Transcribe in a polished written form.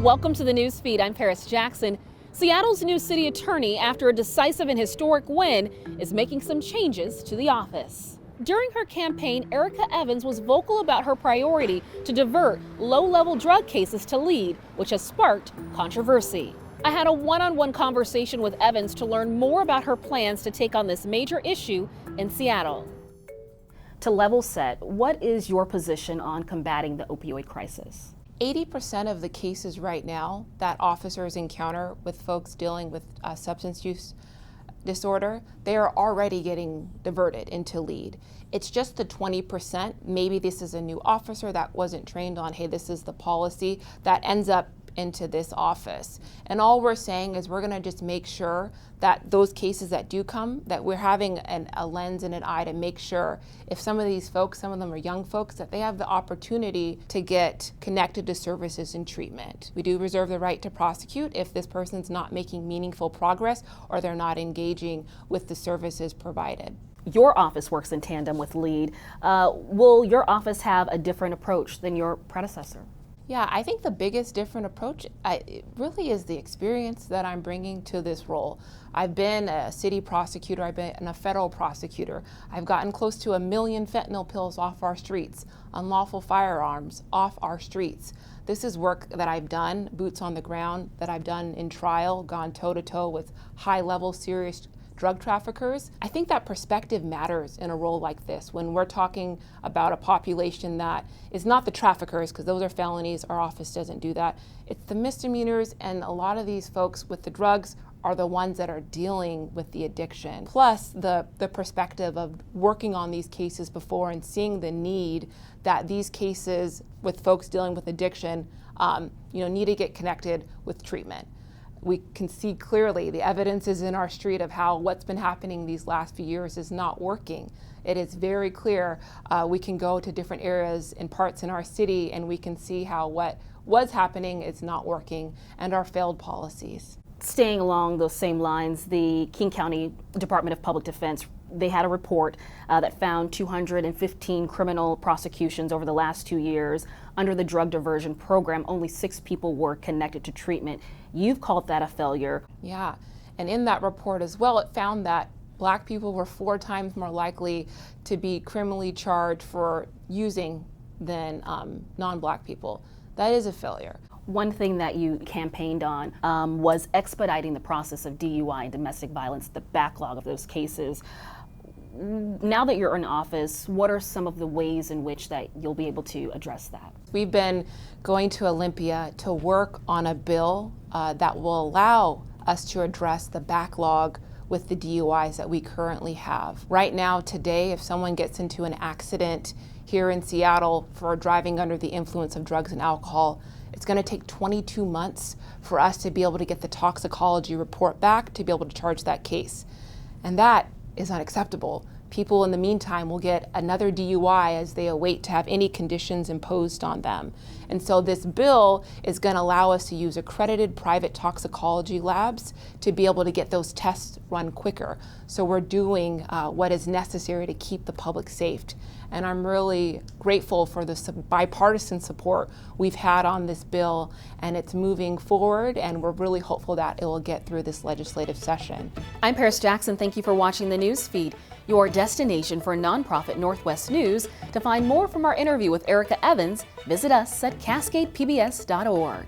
Welcome to the Newsfeed. I'm Paris Jackson. Seattle's new city attorney, after a decisive and historic win, is making some changes to the office. During her campaign, Erika Evans was vocal about her priority to divert low-level drug cases to lead, which has sparked controversy. I had a one-on-one conversation with Evans to learn more about her plans to take on this major issue in Seattle. To level set, what is your position on combating the opioid crisis? 80% of the cases right now that officers encounter with folks dealing with substance use disorder, they are already getting diverted into lead. It's just the 20%, maybe this is a new officer that wasn't trained on, hey, this is the policy, that ends up into this office. And all we're saying is we're gonna just make sure that those cases that do come, that we're having a lens and an eye to make sure if some of these folks, some of them are young folks, that they have the opportunity to get connected to services and treatment. We do reserve the right to prosecute if this person's not making meaningful progress or they're not engaging with the services provided. Your office works in tandem with LEAD. Will your office have a different approach than your predecessor? Yeah, I think the biggest different approach it really is the experience that I'm bringing to this role. I've been a city prosecutor, I've been a federal prosecutor. I've gotten close to 1 million fentanyl pills off our streets, unlawful firearms off our streets. This is work that I've done, boots on the ground, that I've done in trial, gone toe-to-toe with high-level serious drug traffickers. I think that perspective matters in a role like this when we're talking about a population that is not the traffickers, because those are felonies, our office doesn't do that. It's the misdemeanors, and a lot of these folks with the drugs are the ones that are dealing with the addiction. Plus the perspective of working on these cases before and seeing the need that these cases with folks dealing with addiction need to get connected with treatment. We can see clearly the evidence is in our street of how what's been happening these last few years is not working. It is very clear. We can go to different areas and parts in our city and we can see how what was happening is not working and our failed policies. Staying along those same lines, the King County Department of Public Defense, they had a report that found 215 criminal prosecutions over the last 2 years. Under the drug diversion program, only 6 people were connected to treatment. You've called that a failure. Yeah, and in that report as well, it found that Black people were 4 times more likely to be criminally charged for using than non-Black people. That is a failure. One thing that you campaigned on was expediting the process of DUI and domestic violence, the backlog of those cases. Now that you're in office, what are some of the ways in which that you'll be able to address that? We've been going to Olympia to work on a bill that will allow us to address the backlog with the DUIs that we currently have. Right now, today, if someone gets into an accident here in Seattle for driving under the influence of drugs and alcohol, it's going to take 22 months for us to be able to get the toxicology report back to be able to charge that case. And that is unacceptable. People in the meantime will get another DUI as they await to have any conditions imposed on them. And so this bill is going to allow us to use accredited private toxicology labs to be able to get those tests run quicker. So we're doing what is necessary to keep the public safe. And I'm really grateful for the bipartisan support we've had on this bill, and it's moving forward, and we're really hopeful that it will get through this legislative session. I'm Paris Jackson. Thank you for watching the Newsfeed, your destination for nonprofit Northwest news. To find more from our interview with Erika Evans, visit us at cascadepbs.org.